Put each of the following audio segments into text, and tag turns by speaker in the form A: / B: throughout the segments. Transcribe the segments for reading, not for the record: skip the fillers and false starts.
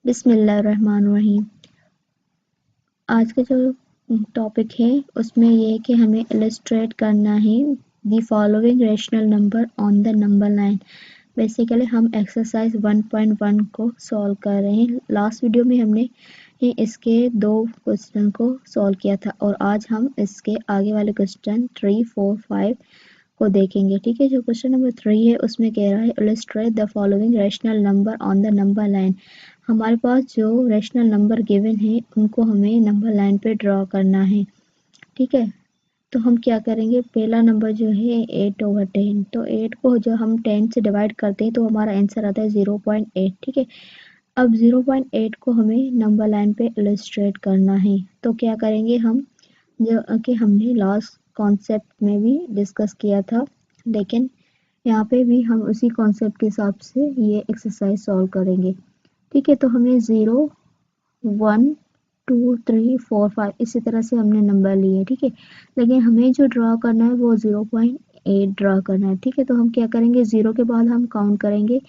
A: बिस्मिल्लाहिर्रहमानिर्रहीम। आज का जो टॉपिक है उसमें ये है कि हमें इलस्ट्रेट करना है the following rational number on the number line. Basically हम एक्सरसाइज 1.1 को सॉल्व कर रहे हैं। लास्ट वीडियो में हमने इसके 2 क्वेश्चन को सॉल्व किया था और आज हम इसके आगे वाले क्वेश्चन 3, 4, 5 को देखेंगे। ठीक है, जो क्वेश्चन नंबर 3 है उसमें कह रहा है illustrate the following rational number on the number line. हमारे पास जो रेशनल नंबर गिवन है उनको हमें नंबर लाइन पे ड्रॉ करना है। ठीक है, तो हम क्या करेंगे, पहला नंबर जो है 8/10, तो 8 को जो हम 10 से डिवाइड करते हैं तो हमारा आंसर आता है 0.8। ठीक है, अब 0.8 को हमें नंबर लाइन पे इलस्ट्रेट करना है। तो क्या करेंगे हम, जो कि हमने लास्ट कॉन्सेप्ट में भी डिस्कस किया था, लेकिन यहाँ पे भी हम उसी कॉन्सेप्ट के हिसाब से ये एक्सरसाइज सॉल्व करेंगे। ठीक है, तो हमने 0, 1, 2, 3, 4, 5 इसी तरह से हमने नंबर लिए। ठीक है, लेकिन हमें जो ड्रॉ करना है वो 0.8 ड्रॉ करना है। ठीक है, तो हम क्या करेंगे, 0 के बाद हम काउंट करेंगे,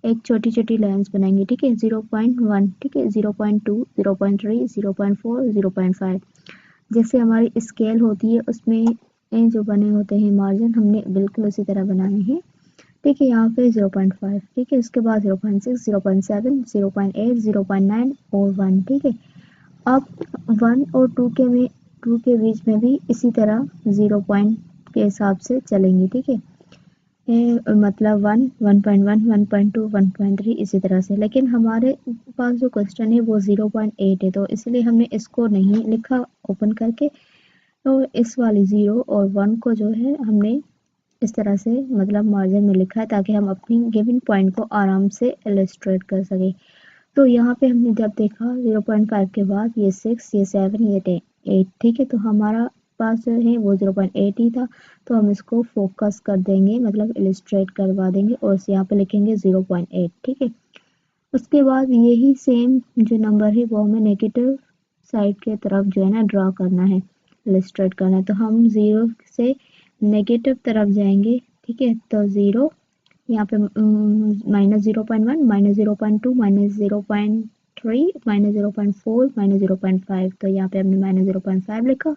A: एक छोटी छोटी लाइन्स बनाएंगे। ठीक है, 0.1, ठीक है, 0.2, 0.3, 0.4, 0.5 जैसे हमारी स्केल होती है उसमें जो बने होते हैं मार्जिन, हमने बिल्कुल उसी तरह बनाए हैं। ठीक है, यहाँ पे 0.5, ठीक है, उसके बाद 0.6, 0.7, 0.8, 0.9 और 1। ठीक है, अब 1 और 2 के बीच में भी इसी तरह 0 पॉइंट के हिसाब से चलेंगे। ठीक है, मतलब 1, 1.1, 1.2, 1.3 इसी तरह से। लेकिन हमारे पास जो क्वेश्चन है वो 0.8 है, तो इसलिए हमने इसको नहीं लिखा ओपन करके। तो इस वाली 0 और 1 को जो है हमने इस तरह से मतलब मार्जिन में लिखा है ताकि हम अपनी गिवन पॉइंट को आराम से इलस्ट्रेट कर सकें। तो यहाँ पे हमने जब देखा 0.5 के बाद ये 6, ये 7, ये 8। ठीक है, तो हमारा पास जो है वो 0.8 ही था, तो हम इसको फोकस कर देंगे, मतलब इलस्ट्रेट करवा देंगे और यहाँ पे लिखेंगे 0.8। ठीक है, उसके बाद यही सेम जो नंबर है वो हमें नेगेटिव साइड के तरफ जो है ना ड्रॉ करना है, इलस्ट्रेट करना है। तो हम 0 से नेगेटिव तरफ जाएंगे। ठीक है, तो 0 यहाँ पे -0.1, -0.2, -0.3, -0.4, -0.5, तो यहाँ पे हमने -0.5 लिखा।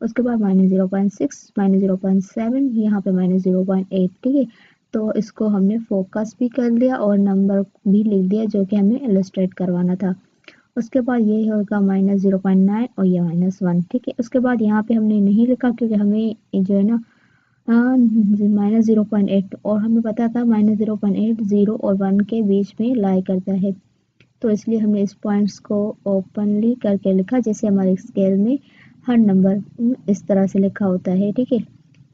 A: उसके बाद -0.6, -0.7, यहाँ पे -0.8। ठीक है, तो इसको हमने फोकस भी कर लिया और नंबर भी लिख दिया जो कि हमें इलस्ट्रेट करवाना था। उसके बाद ये होगा -0.9 और ये -1। ठीक है, उसके बाद यहाँ पे हमने नहीं लिखा क्योंकि हमें जो है ना -0.8 और हमें पता था -0.8 0 और 1 के बीच में लाई करता है, तो इसलिए हमने इस पॉइंट्स को ओपनली करके लिखा, जैसे हमारे स्केल में हर नंबर इस तरह से लिखा होता है। ठीक है,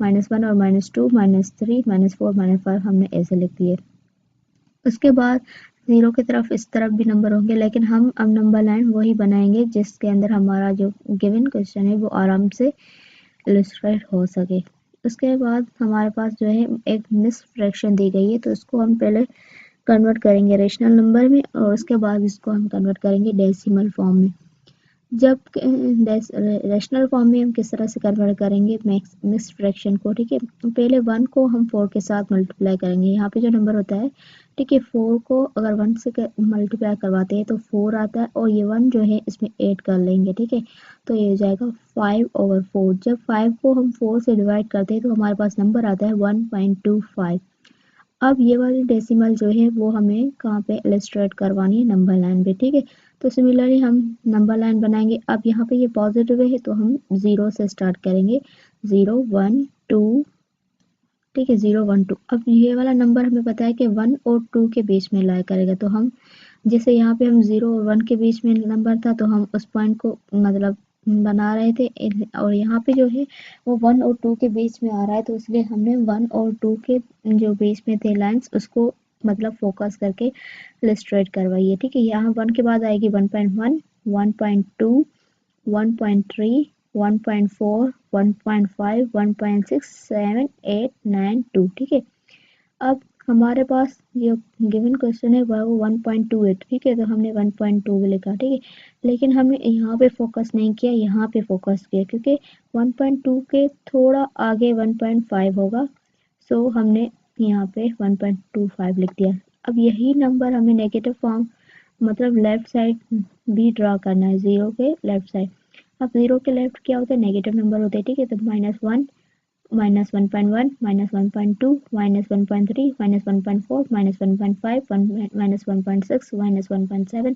A: -1 और -2, -3, -4, -5 हमने ऐसे लिख दिए। उसके बाद 0 की तरफ इस तरफ भी नंबर होंगे, लेकिन हम अब नंबर लाइन वही बनाएंगे जिसके अंदर हमारा जो गिवन क्वेश्चन है वो आराम से इलस्ट्रेट हो सके। उसके बाद हमारे पास जो है एक मिस फ्रैक्शन दी गई है, तो इसको हम पहले कन्वर्ट करेंगे रेशनल नंबर में और उसके बाद इसको हम कन्वर्ट करेंगे डेसिमल फॉर्म में। जब रेशनल फॉर्म में हम किस तरह से कन्वर्ट करेंगे मिक्स फ्रैक्शन को। ठीक है, पहले 1 को हम 4 के साथ मल्टीप्लाई करेंगे। यहाँ पे जो नंबर होता है, ठीक है, 4 को अगर 1 से मल्टीप्लाई करवाते हैं तो 4 आता है और ये 1 जो है इसमें 8 कर लेंगे। ठीक है, तो ये हो जाएगा 5/4। जब 5 को हम 4 से डिवाइड करते हैं तो हमारे पास नंबर आता है 1.25। अब ये वाली डेसिमल जो है वो हमें कहाँ पे इलस्ट्रेट करवानी है, नंबर लाइन पे। ठीक है, तो सिमिलरली हम नंबर लाइन बनाएंगे। अब यहाँ पे ये पॉजिटिव है तो हम 0 से स्टार्ट करेंगे, 0, 1, 2। ठीक है, 0, 1, 2। अब ये वाला नंबर हमें पता है कि 1 और 2 के बीच में लाई करेगा, तो हम जैसे यहाँ पे हम 0 और 1 के बीच में नंबर था तो हम उस पॉइंट को मतलब बना रहे थे, और यहाँ पे जो है वो 1 और 2 के बीच में आ रहा है, तो इसलिए हमने 1 और 2 के जो बीच में थे लाइंस उसको मतलब फोकस करके इलस्ट्रेट करवाइए। ठीक है, यहाँ 1 के बाद आएगी 1.1, 1.2, 1.3, 1.4, 1.5, 1.6, 7, 8, 9, 2। ठीक है, अब हमारे पास ये गिवन क्वेश्चन है वो 1.28। ठीक है, तो हमने 1.2 लिखा। ठीक है, लेकिन हमने यहाँ पे फोकस नहीं किया, यहाँ पे फोकस किया क्योंकि 1.2 के थोड़ा आगे 1.5 होगा, सो हमने यहाँ पे 1.25 लिख दिया। अब यही नंबर हमें नेगेटिव फॉर्म मतलब लेफ्ट साइड भी ड्रा करना है, 0 के लेफ्ट साइड। अब 0 के लेफ्ट क्या होता है, नेगेटिव नंबर होते हैं, ठीक है। तो -1, -1.1, -1.2, -1.3, -1.4, -1.5, -1.6, -1.7,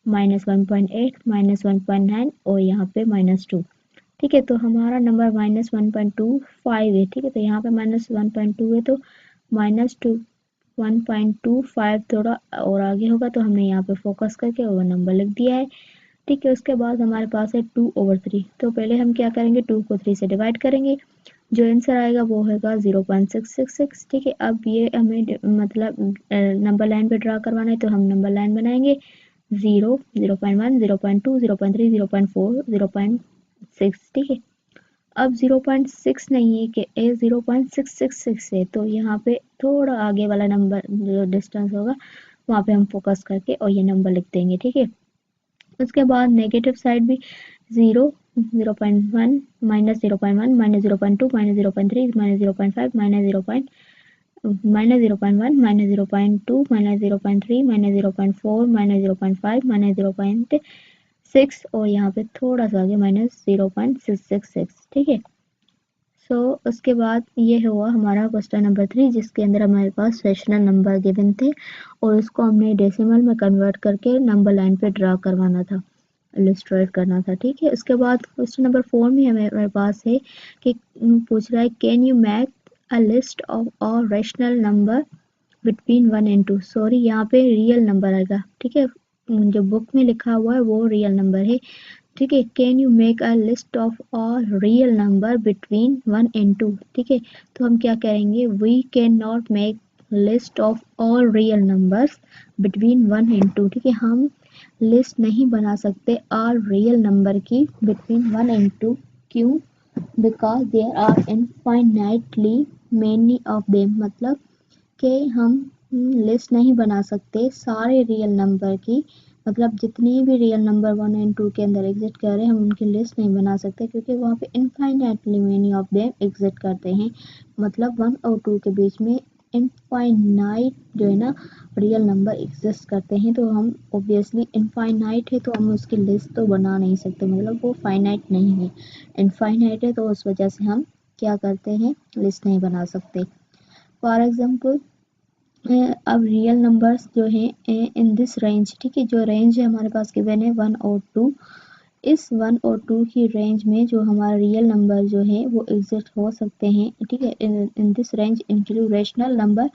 A: -1.8, -1.9 और यहाँ पे -2, ठीक है। तो हमारा नंबर -1.25 है, ठीक है। तो यहाँ पे -1.2 है, तो -1.25 थोड़ा और आगे होगा, तो हमने यहाँ पे फोकस करके वो नंबर लिख दिया है, ठीक है। उसके बाद हमारे पास है 2/3। तो पहले हम क्या करेंगे, 2 को 3 से डिवाइड करेंगे, जो आंसर आएगा वो होगा 0.666, ठीक है। अब ये हमें मतलब नंबर लाइन पे ड्रा करवाना है, तो हम नंबर लाइन बनाएंगे 0, 0.1, 0.2, 0.3, 0.4, 0.6, ठीक है। अब 0.6 नहीं है कि 0.666 है, तो यहाँ पे थोड़ा आगे वाला नंबर जो डिस्टेंस होगा वहाँ पे हम फोकस करके और ये नंबर लिख देंगे, ठीक है। उसके बाद नेगेटिव साइड भी 0, 0.1, -0.1, -0.2, -0.3, -0.5, -0.1, -0.2, -0.3, -0.4, -0.5, -0.6 और यहाँ पे थोड़ा सा आगे -0.666, ठीक है। सो उसके बाद ये हुआ हमारा क्वेश्चन नंबर 3, जिसके अंदर हमारे पास रैशनल नंबर गिवन थे और उसको हमने डेसिमल में कन्वर्ट करके नंबर लाइन पे ड्रा करवाना था, इलस्ट्रेट करना था, ठीक है। उसके बाद क्वेश्चन नंबर 4 में हमारे पास है कि पूछ रहा है, can you make a list of all rational number between 1 and 2। Sorry, यहाँ पे रियल नंबर आएगा, ठीक है। जो बुक में लिखा हुआ है वो रियल नंबर है, ठीक है। Can you make a list of all real number between 1 and 2, ठीक है। तो हम क्या करेंगे, we can not make list of all real numbers between 1 and 2, ठीक है। हम लिस्ट नहीं बना सकते ऑल रियल नंबर की बिटवीन 1 एंड 2, क्यों, because there are infinitely many of them, मतलब कि हम लिस्ट नहीं बना सकते सारे रियल नंबर की, मतलब जितने भी रियल नंबर 1 एंड 2 के अंदर एग्जिस्ट कर रहे हैं हम उनकी लिस्ट नहीं बना सकते, क्योंकि वहाँ पे infinitely many of them exist करते हैं, मतलब 1 और 2 के बीच में इनफाइनाइट जो है ना रियल नंबर एग्जिस्ट करते हैं। तो हम ऑब्वियसली इनफाइनाइट है तो हम उसकी लिस्ट तो बना नहीं सकते, मतलब वो फाइनाइट नहीं है, इनफाइनाइट है, तो उस वजह से हम क्या करते हैं, लिस्ट नहीं बना सकते। फॉर एग्जाम्पल अब रियल नंबर्स जो हैं इन दिस रेंज, ठीक है, जो रेंज है हमारे पास गिवन है 1 और 2, इस 1 और 2 की रेंज में जो हमारा रियल नंबर जो है वो एग्जिस्ट हो सकते हैं, ठीक है। In this range include rational number.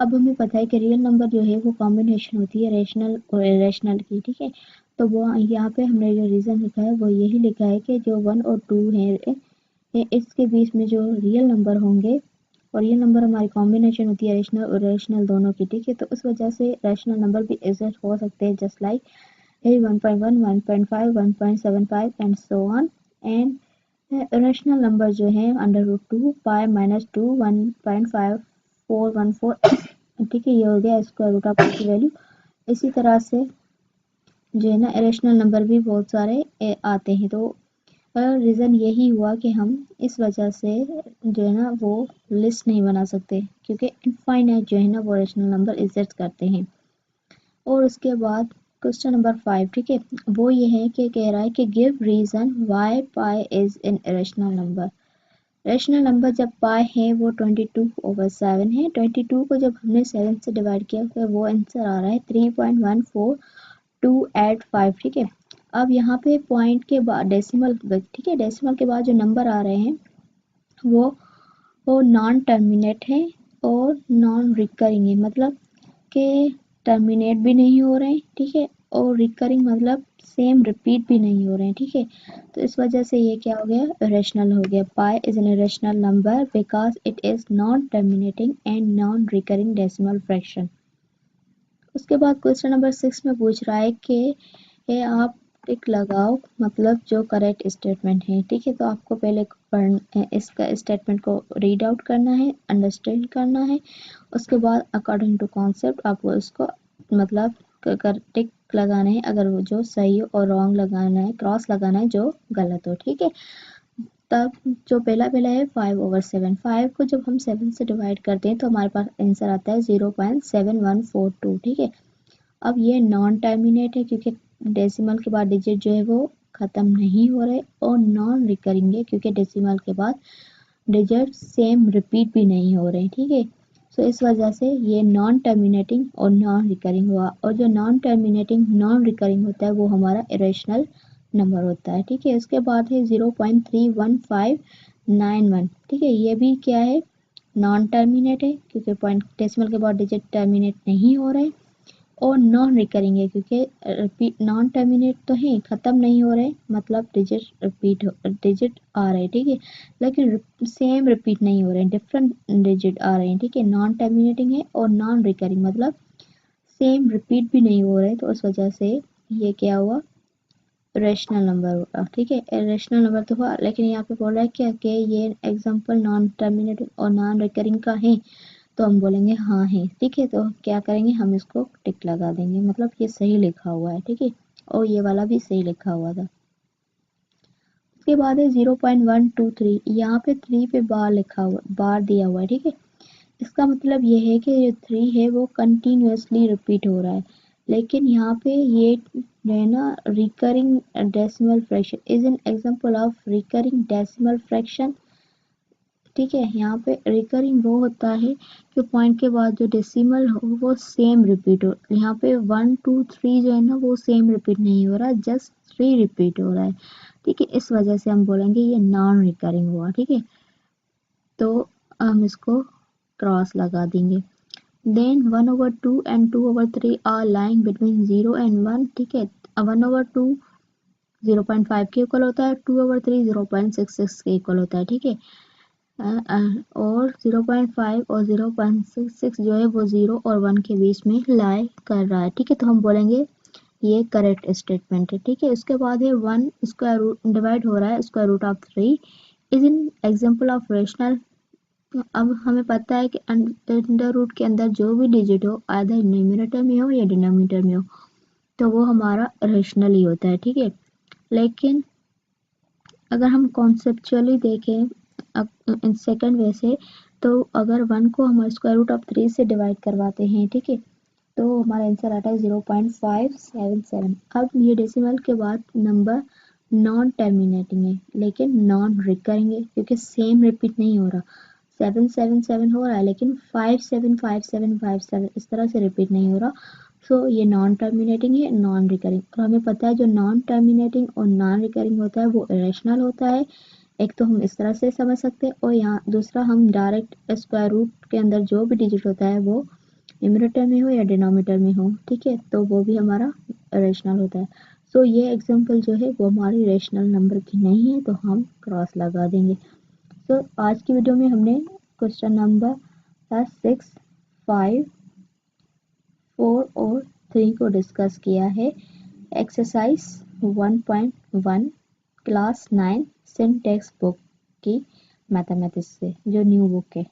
A: अब हमें पता है कि रियल नंबर जो है वो कॉम्बिनेशन होती है रैशनल और इरेशनल की, ठीक है। तो वो यहाँ पे हमने जो रीज़न लिखा है वो यही लिखा है कि जो 1 और 2 है इसके बीच में जो रियल नंबर होंगे, और ये नंबर हमारी कॉम्बिनेशन होती है रेशनल और इरेशनल दोनों की, ठीक है। तो उस वजह से रैशनल नंबर भी एग्जिस्ट हो सकते हैं, just like 1.1, 1.5, 1.75 and so on. And irrational number जो है √2 पाई -2 1.5414, ठीक है, ये हो गया स्क्वायर रूट ऑफ की वैल्यू। इसी तरह से जो है ना इरेशनल नंबर भी बहुत सारे आते हैं, तो रीज़न यही हुआ कि हम इस वजह से जो है ना वो लिस्ट नहीं बना सकते, क्योंकि इनफाइनाइट जो है ना वो रेशनल नंबर एग्जिस्ट करते हैं। और उसके बाद क्वेश्चन नंबर 5, ठीक है, वो ये है कि कह रहा है कि give reason why pi is in rational number. Rational number जब पाई है वो 22/7 है, 22 को जब हमने 7 से डिवाइड किया तो वो आंसर आ रहा है 3.14285, ठीक है। अब यहाँ पे पॉइंट के बाद डेसिमल, ठीक है, डेसिमल के बाद जो नंबर आ रहे हैं वो नॉन टर्मिनेट है और नॉन रिकरिंग है, मतलब कि टर्मिनेट भी नहीं हो रहे हैं, ठीक है, और रिकरिंग मतलब सेम रिपीट भी नहीं हो रहे हैं, ठीक है। तो इस वजह से ये क्या हो गया, रेशनल हो गया। Pi is an rational number because it is non terminating and non recurring decimal fraction. उसके बाद क्वेश्चन नंबर 6 में पूछ रहा है कि ये आप टिक लगाओ, मतलब जो करेक्ट स्टेटमेंट है, ठीक है। तो आपको पहले इसका स्टेटमेंट को रीड आउट करना है, अंडरस्टैंड करना है, उसके बाद अकॉर्डिंग टू कॉन्सेप्ट आपको इसको मतलब कर टिक लगाना है अगर वो जो सही हो, और रॉन्ग लगाना है, क्रॉस लगाना है जो गलत हो, ठीक है। तब जो पहला है 5/7, 5 को जब हम 7 से डिवाइड करते हैं तो हमारे पास आंसर आता है 0.7142, ठीक है। अब ये नॉन टर्मिनेट है क्योंकि डेसिमल के बाद डिजिट जो है वो ख़त्म नहीं हो रहे, और नॉन रिकरिंग है क्योंकि डेसिमल के बाद डिजिट सेम रिपीट भी नहीं हो रहे, ठीक है। सो इस वजह से ये नॉन टर्मिनेटिंग और नॉन रिकरिंग हुआ, और जो नॉन टर्मिनेटिंग नॉन रिकरिंग होता है वो हमारा इरेशनल नंबर होता है, ठीक है। उसके बाद है 0.31591, ठीक है। ये भी क्या है, नॉन टर्मिनेट है क्योंकि पॉइंट डेसिमल के बाद डिजिट टर्मिनेट नहीं हो रहे, और नॉन रिकरिंग है क्योंकि रिपीट नॉन टर्मिनेट तो है, ख़त्म नहीं हो रहे, मतलब डिजिट रिपीट डिजिट आ रहे हैं, ठीक है, लेकिन सेम रिपीट नहीं हो रहे हैं, डिफरेंट डिजिट आ रहे हैं, ठीक है। नॉन टर्मिनेटिंग है और नॉन रिकरिंग मतलब सेम रिपीट भी नहीं हो रहे, तो उस वजह से ये क्या हुआ, रेशनल नंबर हुआ, ठीक है। रेशनल नंबर तो हुआ, लेकिन यहाँ पे बोल रहा है क्या कि ये एग्जांपल नॉन टर्मिनेटिंग और नॉन रिकरिंग का है, तो हम बोलेंगे हाँ है, ठीक है। तो क्या करेंगे, हम इसको टिक लगा देंगे, मतलब ये सही लिखा हुआ है, ठीक है। और ये वाला भी सही लिखा हुआ था। उसके बाद है 0.123, यहाँ पे 3 पे बार लिखा हुआ, बार दिया हुआ है, ठीक है। इसका मतलब ये है कि जो 3 है वो कंटिन्यूअसली रिपीट हो रहा है, लेकिन यहाँ पे ये जो है ना, recurring decimal fraction is an example of recurring decimal fraction, ठीक है। यहाँ पे रिकरिंग वो होता है कि पॉइंट के बाद जो डेसिमल हो वो सेम रिपीट हो, यहाँ पे 1 2 3 जो है ना वो सेम रिपीट नहीं हो रहा, जस्ट 3 रिपीट हो रहा है, ठीक है। इस वजह से हम बोलेंगे ये नॉन रिकरिंग हुआ, ठीक है। तो हम इसको क्रॉस लगा देंगे। Then 1/2 and 2/3 are lying between 0 and 1, ठीक है। 1/2 0.5 के इक्वल होता है, 2/3 0.66 के इक्वल होता है, ठीक है। और 0.5 और 0.66 जो है वो 0 और 1 के बीच में लाई कर रहा है, ठीक है। तो हम बोलेंगे ये करेक्ट स्टेटमेंट है, ठीक है। उसके बाद है 1 स्क्वायर रूट डिवाइड हो रहा है square root of 3 is in example of rational. अब हमें पता है कि अंडर रूट के अंदर जो भी डिजिट हो आइदर न्यूमरेटर में हो या डिनोमिनेटर में हो, तो वो हमारा रेशनल ही होता है, ठीक है। लेकिन अगर हम कॉन्सेप्चुअली देखें इन सेकंड वे से, तो अगर 1 को हम स्क्वायर रूट ऑफ 3 से डिवाइड करवाते हैं, ठीक है, तो हमारा आंसर आता है 0.577। अब ये डेसिमल के बाद नंबर नॉन टर्मिनेटिंग है लेकिन नॉन रिकरिंग है क्योंकि सेम रिपीट नहीं हो रहा, 777 हो रहा है लेकिन 575757 इस तरह से रिपीट नहीं हो रहा। सो ये नॉन टर्मिनेटिंग है, नॉन रिकरिंग, और हमें पता है जो नॉन टर्मिनेटिंग और नॉन रिकरिंग होता है वो इरेशनल होता है। एक तो हम इस तरह से समझ सकते हैं, और यहाँ दूसरा हम डायरेक्ट स्क्वायर रूट के अंदर जो भी डिजिट होता है वो न्यूमरेटर में हो या डिनोमिनेटर में हो, ठीक है, तो वो भी हमारा रेशनल होता है। सो ये एग्जांपल जो है वो हमारी रेशनल नंबर की नहीं है, तो हम क्रॉस लगा देंगे। तो आज की वीडियो में हमने क्वेश्चन नंबर 6, 5, 4 और 3 को डिस्कस किया है। एक्सरसाइज 1.1 क्लास 9 सिंटेक्स बुक की मैथमेटिक्स से, जो न्यू बुक है।